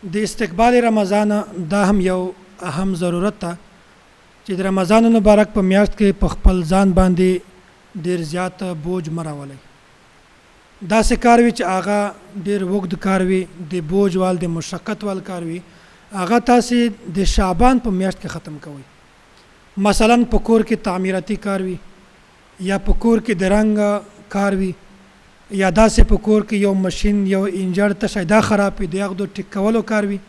د استقبال رمضان دا هم یو اهم ضرورت ده چې د رمضان مبارک په میاشت کې په خپل ځان باندې ډیر زیات بوج مراولي دا سه کار وی چې هغه ډیر وخت کار وی د بوج وال د مشقت وال کار وی هغه تاسو د شعبان په میاشت کې ختم کوئ مثلا په کور کې تعمیراتی کار وی یا په کور کې د رنګ کار وی یا داسې په کور کې یو ماشين یو انجن ته شایدا خراب دی هغه د ټیکولو کار وی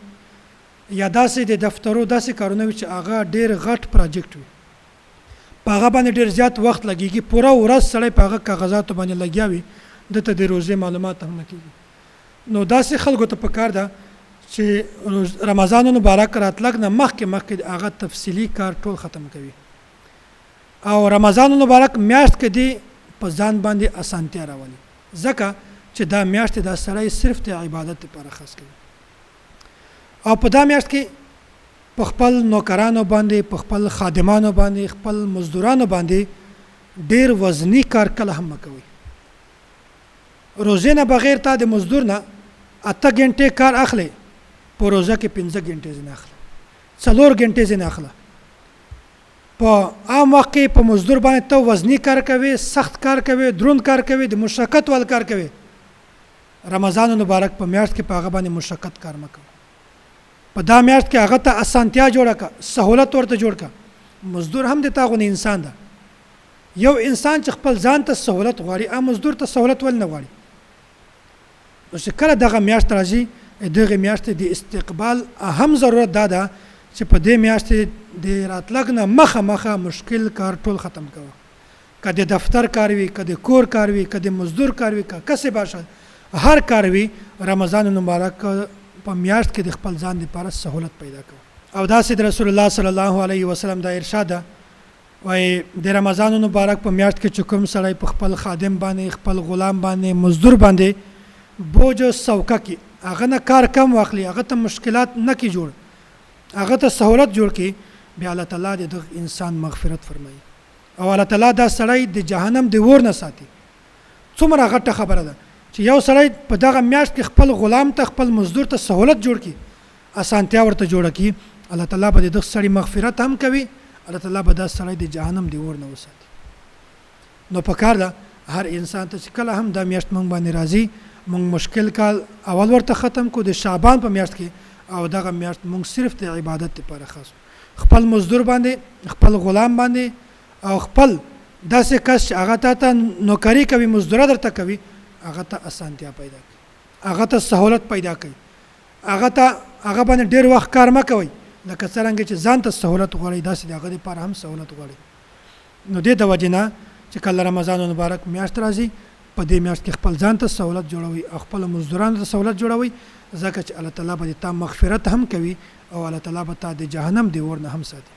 یا داسې د دفترو داسې کارونه چې هغه ډیر غټ پروجیکټ وي په هغه باندې ډیر زیات وخت لګیږي پوره ورځ سړی په هغه کاغذاتو باندې لګیاوي دته د روزي معلومات هم نه کیږي نو داسې خلکو ته پکار ده چې رمضان مبارک راتلګ نه مخکې هغه تفصیلی کار ټول ختم کوي او رمضان مبارک میاشت کې دی په ځان باندې اسانتیا راولي ځکه چې دا میاشت د سړی صرف د عبادت لپاره خاص کوي او په دا میاشت کې په خپل نوکرانو باندې په خپل خادمانو باندې خپل مزدورانو باندې ډیر وزنی کار کله هم کوي روزه نه بغیر تا د مزدور نه 8 غنټه کار اخلي په روزه کې 15 غنټه زنه اخلي 4 غنټه زنه اخلي په عام وخت کې په مزدور باندې ته وزنی کار کوي سخت کار کوي دروند کار کوي د مشقت ول کار کوي رمضان مبارک په میاشت کې په هغه باندې مشقت کار مکو په دا میاشت کې هغه ته اسانتیا جوړه کا سہولت ورته جوړ کا مزدور هم د تاغونه انسان ده یو انسان چې خپل ځان ته سہولت غواړي ا مزدور ته سہولت ول نه غواړي نو چې کله دغه میاشت راځي دغه میاشت د استقبال اهم ضرورت ده چې په دې میاشت د راتلګ نه مخه مشکل کار ټول ختم کوه کله دفتر کار وي کله کور کار وي کله مزدور کار وي کسه باشه هر کار وي رمضان مبارک په میاشت کې د خپل ځان لپاره سہولت پیدا کوه او دا سید رسول الله صلی الله علیه وسلم دا ارشاد وای د رمضان مبارک په میاشت کې چکم سړی په خپل خادم باندې خپل غلام باندې مزدور باندې بوج سوکه کې هغه نه کار کم واخلي هغه ته مشکلات نه کی جوړ هغه ته سہولت جوړ کی بیا الله تعالی د انسان مغفرت فرمایي او الله تعالی دا سړی د جهنم د ور نه ساتي څومره غټه خبره ده چې یو سړی په دغه میاشت کې خپل غلام ته خپل مزدور ته سہولت جوړ کی اسانتیا ورته جوړ کی الله تعالی به د سړی مغفرت هم کوي الله تعالی به دا سړی د جهنم د ور نه وساتي نو پکار ده هر انسان ته چې کله هم د میاشت مونږ باندې راځي مونږ مشکل کال اول ورته ختم کو د شعبان په میاشت کې او دغه میاشت مونږ صرف د عبادت لپاره خاص خپل مزدور باندې خپل غلام باندې او خپل داسې کس چې هغه ته نوکری کوي مزدوره درته کوي هغه ته اسانتیا پیدا کوي هغه ته سہولت پیدا کوي هغه باندې ډیر وخت کار مکوي لکه څنګه چې ځان ته سہولت غواړي داسې هغه لپاره هم سہولت غواړي نو دې د وجنه چې کله رمضان مبارک میاشت راځي په دې میاشت کې خپل ځان ته سہولت جوړوي او خپل مزدورانو ته سہولت جوړوي ځکه چې الله تعالی به تا مغفرت هم کوي او الله تعالی به تا د جهنم دی ور نه هم ساتي